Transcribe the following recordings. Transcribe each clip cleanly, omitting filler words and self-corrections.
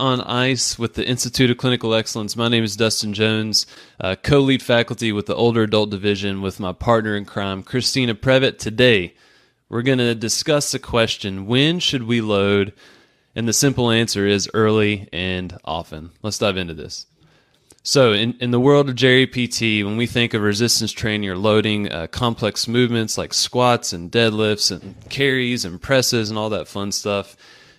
on ice with the Institute of Clinical Excellence. My name is Dustin Jones, co-lead faculty with the Older Adult Division with my partner in crime, Christina Previtt. Today, we're going to discuss the question, when should we load? And the simple answer is early and often. Let's dive into this. So in the world of Jerry PT, when we think of resistance training or loading, complex movements like squats and deadlifts and carries and presses and all that fun stuff,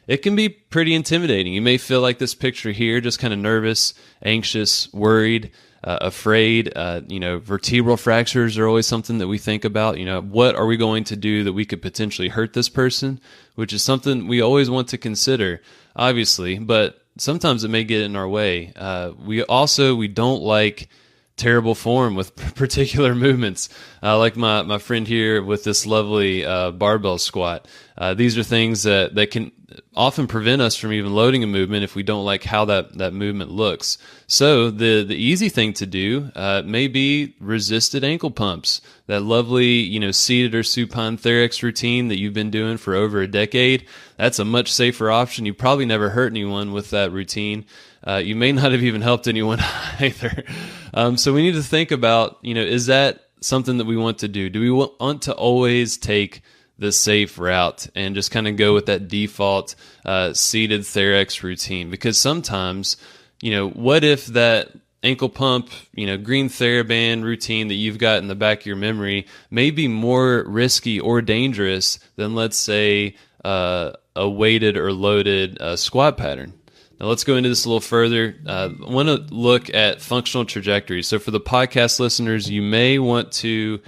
it can be pretty intimidating. You may feel like this picture here, just kind of nervous, anxious, worried, afraid. Vertebral fractures are always something that we think about. What are we going to do that we could potentially hurt this person? Which is something we always want to consider, obviously, but sometimes it may get in our way. We don't like terrible form with particular movements, like my friend here with this lovely barbell squat. These are things that can often prevent us from even loading a movement if we don't like how that movement looks. So the easy thing to do may be resisted ankle pumps. That lovely, seated or supine thorax routine that you've been doing for over a decade. That's a much safer option. You probably never hurt anyone with that routine. You may not have even helped anyone either. So we need to think about, is that something that we want to do? Do we want to always take the safe route and just kind of go with that default seated thorax routine? Because sometimes, what if that ankle pump, green TheraBand routine that you've got in the back of your memory may be more risky or dangerous than, let's say, a weighted or loaded squat pattern? Now let's go into this a little further. I want to look at functional trajectories. So for the podcast listeners, you may want to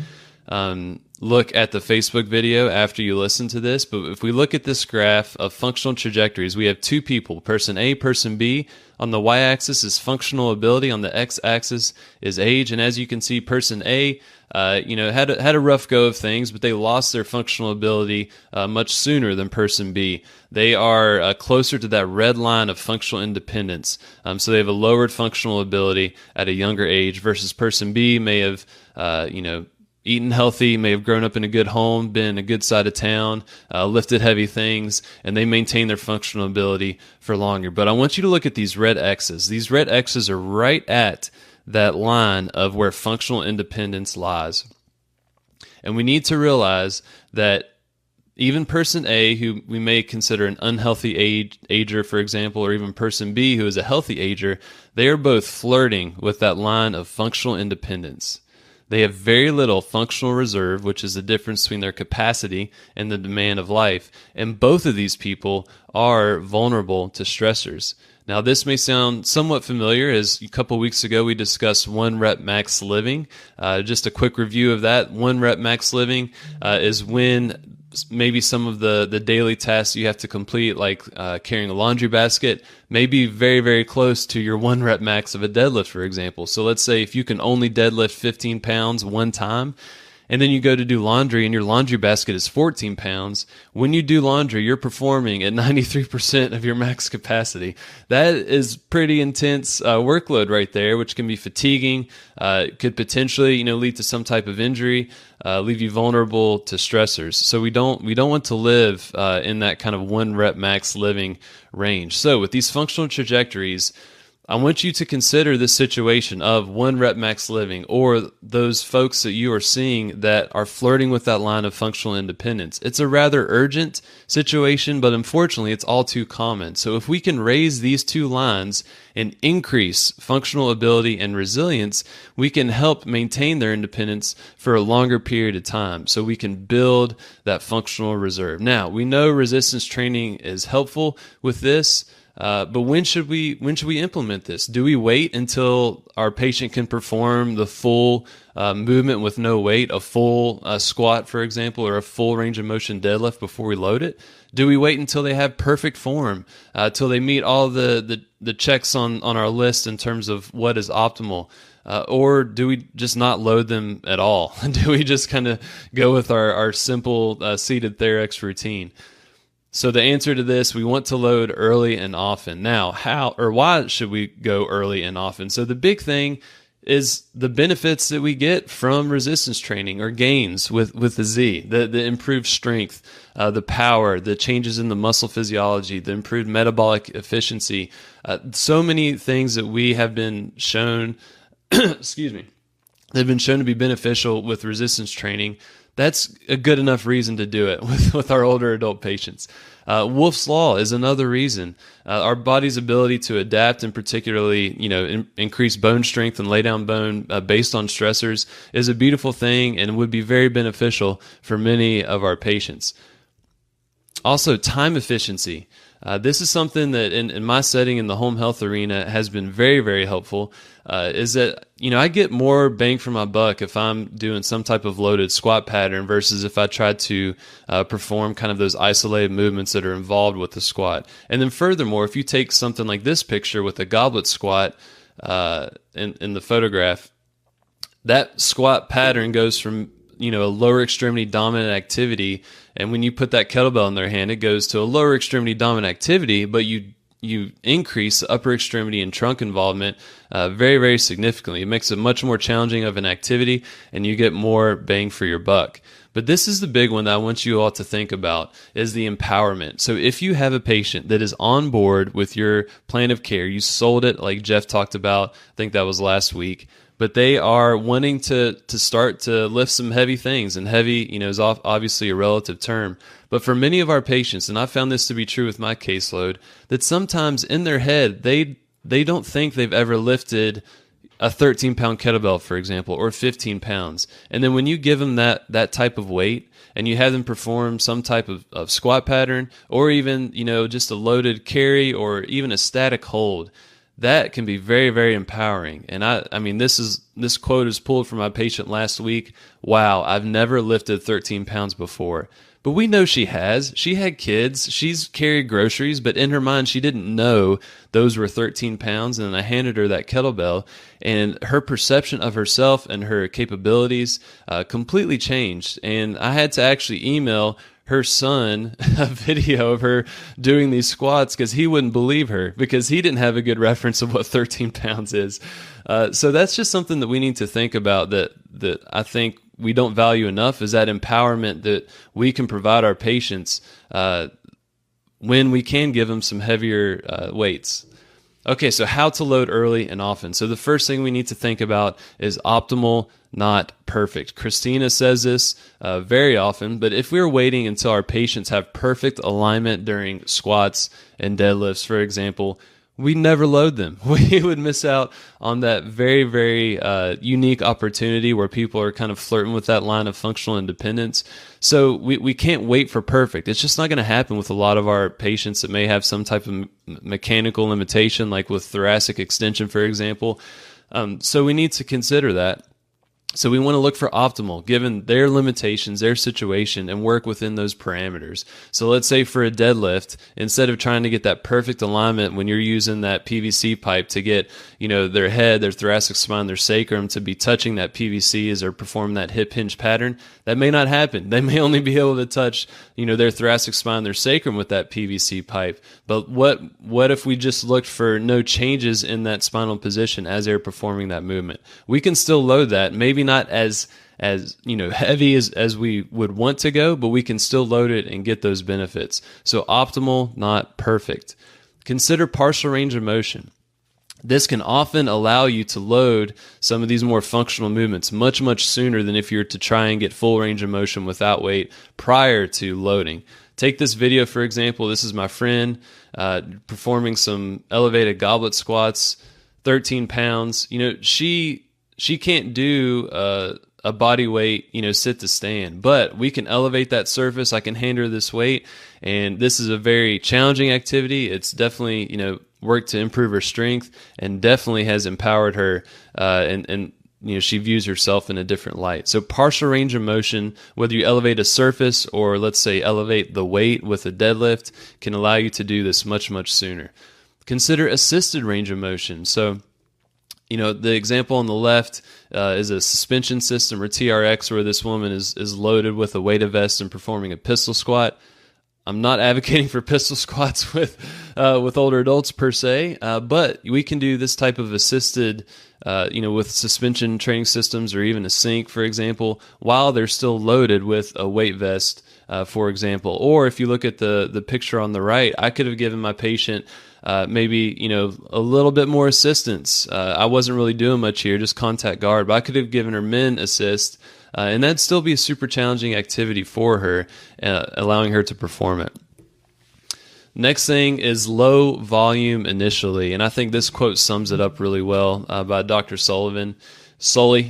look at the Facebook video after you listen to this. But if we look at this graph of functional trajectories, we have two people, person A, person B. On the y-axis is functional ability. On the x-axis is age. And as you can see, person A, had a rough go of things, but they lost their functional ability much sooner than person B. They are closer to that red line of functional independence. So they have a lowered functional ability at a younger age versus person B may have, eaten healthy, may have grown up in a good home, been in a good side of town, lifted heavy things, and they maintain their functional ability for longer. But I want you to look at these red X's. These red X's are right at that line of where functional independence lies. And we need to realize that even person A, who we may consider an unhealthy ager, for example, or even person B, who is a healthy ager, they are both flirting with that line of functional independence. They have very little functional reserve, which is the difference between their capacity and the demand of life. And both of these people are vulnerable to stressors. Now, this may sound somewhat familiar, as a couple weeks ago we discussed 1 rep max living. Just a quick review of that. 1 rep max living is when maybe some of the daily tasks you have to complete, like carrying a laundry basket, may be very, very close to your 1 rep max of a deadlift, for example. So let's say if you can only deadlift 15 pounds one time, and then you go to do laundry and your laundry basket is 14 pounds, when you do laundry, you're performing at 93% of your max capacity. That is pretty intense workload right there, which can be fatiguing, could potentially lead to some type of injury, leave you vulnerable to stressors. So we don't want to live in that kind of 1 rep max living range. So with these functional trajectories, I want you to consider this situation of 1 rep max living, or those folks that you are seeing that are flirting with that line of functional independence. It's a rather urgent situation, but unfortunately it's all too common. So if we can raise these two lines and increase functional ability and resilience, we can help maintain their independence for a longer period of time. So we can build that functional reserve. Now, we know resistance training is helpful with this. But when should we implement this? Do we wait until our patient can perform the full movement with no weight, a full squat, for example, or a full range of motion deadlift before we load it? Do we wait until they have perfect form, till they meet all the checks on our list in terms of what is optimal? Or do we just not load them at all? Do we just kind of go with our simple seated thorax routine? So the answer to this, we want to load early and often. Now, how or why should we go early and often? So the big thing is the benefits that we get from resistance training, or gains with the Z, the improved strength, the power, the changes in the muscle physiology, the improved metabolic efficiency, so many things that we have been shown, excuse me, they've been shown to be beneficial with resistance training. That's a good enough reason to do it with our older adult patients. Wolff's Law is another reason. Our body's ability to adapt, and particularly, increase bone strength and lay down bone based on stressors, is a beautiful thing and would be very beneficial for many of our patients. Also, time efficiency. This is something that in my setting in the home health arena has been very, very helpful. Is that, I get more bang for my buck if I'm doing some type of loaded squat pattern versus if I try to perform kind of those isolated movements that are involved with the squat. And then furthermore, if you take something like this picture with a goblet squat in the photograph, that squat pattern goes from a lower extremity dominant activity, and when you put that kettlebell in their hand, it goes to a lower extremity dominant activity, but you increase the upper extremity and trunk involvement very, very significantly. It makes it much more challenging of an activity, and you get more bang for your buck. But this is the big one that I want you all to think about, is the empowerment. So if you have a patient that is on board with your plan of care, you sold it like Jeff talked about, I think that was last week, but they are wanting to start to lift some heavy things, and heavy, is obviously a relative term. But for many of our patients, and I found this to be true with my caseload, that sometimes in their head, they don't think they've ever lifted a 13-pound kettlebell, for example, or 15 pounds. And then when you give them that type of weight, and you have them perform some type of squat pattern, or even, just a loaded carry, or even a static hold, that can be very, very empowering. And I mean, this quote is pulled from my patient last week. Wow, I've never lifted 13 pounds before. But we know she has. She had kids. She's carried groceries, but in her mind, she didn't know those were 13 pounds. And I handed her that kettlebell, and her perception of herself and her capabilities completely changed. And I had to actually email her son a video of her doing these squats because he wouldn't believe her, because he didn't have a good reference of what 13 pounds is. So that's just something that we need to think about, that I think we don't value enough, is that empowerment that we can provide our patients when we can give them some heavier weights. Okay, so how to load early and often. So the first thing we need to think about is optimal, not perfect. Christina says this very often, but if we're waiting until our patients have perfect alignment during squats and deadlifts, for example, we never load them. We would miss out on that very, very unique opportunity where people are kind of flirting with that line of functional independence. So we can't wait for perfect. It's just not going to happen with a lot of our patients that may have some type of mechanical limitation, like with thoracic extension, for example. So we need to consider that. So we want to look for optimal, given their limitations, their situation, and work within those parameters. So let's say for a deadlift, instead of trying to get that perfect alignment when you're using that PVC pipe to get, their head, their thoracic spine, their sacrum to be touching that PVC as they're performing that hip hinge pattern, that may not happen. They may only be able to touch, their thoracic spine, their sacrum with that PVC pipe. But what if we just looked for no changes in that spinal position as they're performing that movement? We can still load that, maybe not as heavy as we would want to go, but we can still load it and get those benefits. So optimal, not perfect. Consider partial range of motion. This can often allow you to load some of these more functional movements much, much sooner than if you were to try and get full range of motion without weight prior to loading. Take this video, for example. This is my friend performing some elevated goblet squats, 13 pounds. She can't do a body weight, sit to stand, but we can elevate that surface. I can hand her this weight, and this is a very challenging activity. It's definitely, worked to improve her strength, and definitely has empowered her, and she views herself in a different light. So partial range of motion, whether you elevate a surface or let's say elevate the weight with a deadlift, can allow you to do this much, much sooner. Consider assisted range of motion. So the example on the left is a suspension system, or TRX, where this woman is loaded with a weighted vest and performing a pistol squat. I'm not advocating for pistol squats with older adults per se, but we can do this type of assisted, with suspension training systems or even a sync, for example, while they're still loaded with a weight vest, for example. Or if you look at the picture on the right, I could have given my patient maybe a little bit more assistance. I wasn't really doing much here, just contact guard, but I could have given her men assist. And that'd still be a super challenging activity for her, allowing her to perform it. Next thing is low volume initially, and I think this quote sums it up really well by Dr. Sully.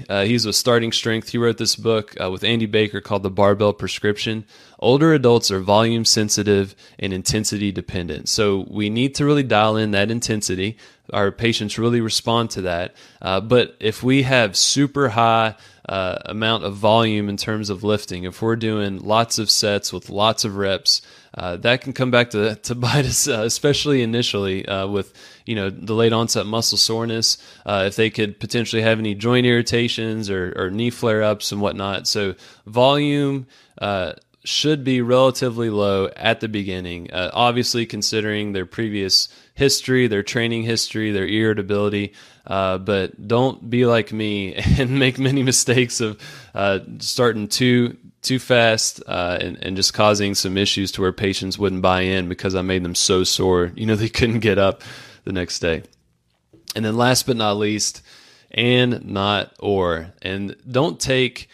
He's with Starting Strength. He wrote this book with Andy Baker called The Barbell Prescription. Older adults are volume sensitive and intensity dependent. So we need to really dial in that intensity. Our patients really respond to that. But if we have super high amount of volume in terms of lifting, if we're doing lots of sets with lots of reps, that can come back to bite us, especially initially with the late onset muscle soreness. If they could potentially have any joint irritations or knee flare ups and whatnot. So volume should be relatively low at the beginning. Obviously, considering their previous history, their training history, their irritability. But don't be like me and make many mistakes of starting too fast and just causing some issues to where patients wouldn't buy in because I made them so sore, they couldn't get up the next day. And then last but not least, and not or. And don't take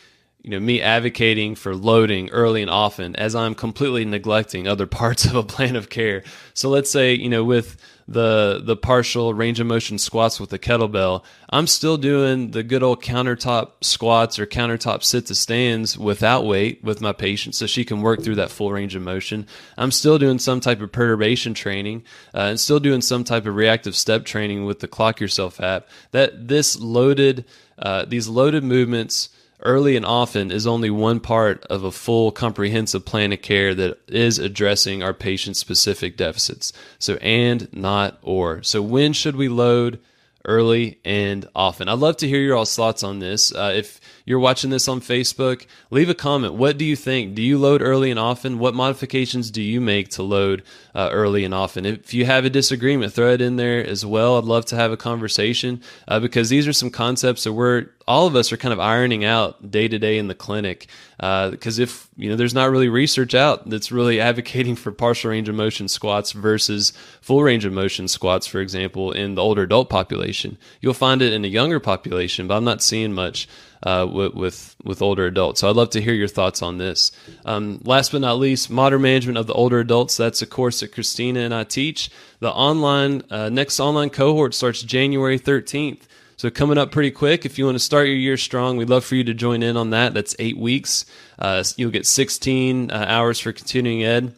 me advocating for loading early and often as I'm completely neglecting other parts of a plan of care. So let's say, with the partial range of motion squats with the kettlebell, I'm still doing the good old countertop squats or countertop sit to stands without weight with my patient so she can work through that full range of motion. I'm still doing some type of perturbation training and still doing some type of reactive step training with the Clock Yourself app. These loaded movements early and often is only one part of a full comprehensive plan of care that is addressing our patient-specific deficits. So and, not, or. So when should we load? Early and often. I'd love to hear your all's thoughts on this. If you're watching this on Facebook, leave a comment. What do you think? Do you load early and often? What modifications do you make to load early and often? If you have a disagreement, throw it in there as well. I'd love to have a conversation because these are some concepts that all of us are kind of ironing out day to day in the clinic. Because if there's not really research out that's really advocating for partial range of motion squats versus full range of motion squats, for example, in the older adult population. You'll find it in a younger population, but I'm not seeing much with older adults. So I'd love to hear your thoughts on this. Last but not least, Modern Management of the Older Adults. That's a course that Christina and I teach. The next online cohort starts January 13th. So coming up pretty quick. If you want to start your year strong, we'd love for you to join in on that. That's 8 weeks. You'll get 16 hours for continuing ed.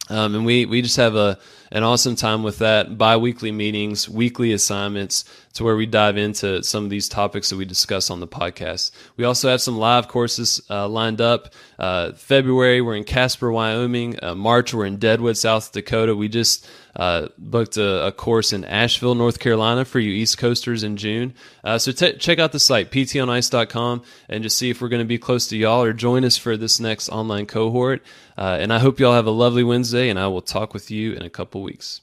And we just have an awesome time with that. Bi-weekly meetings, weekly assignments to where we dive into some of these topics that we discuss on the podcast. We also have some live courses lined up. February, we're in Casper, Wyoming. March, we're in Deadwood, South Dakota. We just booked a course in Asheville, North Carolina for you East Coasters in June. So check out the site, ptonice.com, and just see if we're going to be close to y'all or join us for this next online cohort. And I hope y'all have a lovely Wednesday, and I will talk with you in a couple weeks.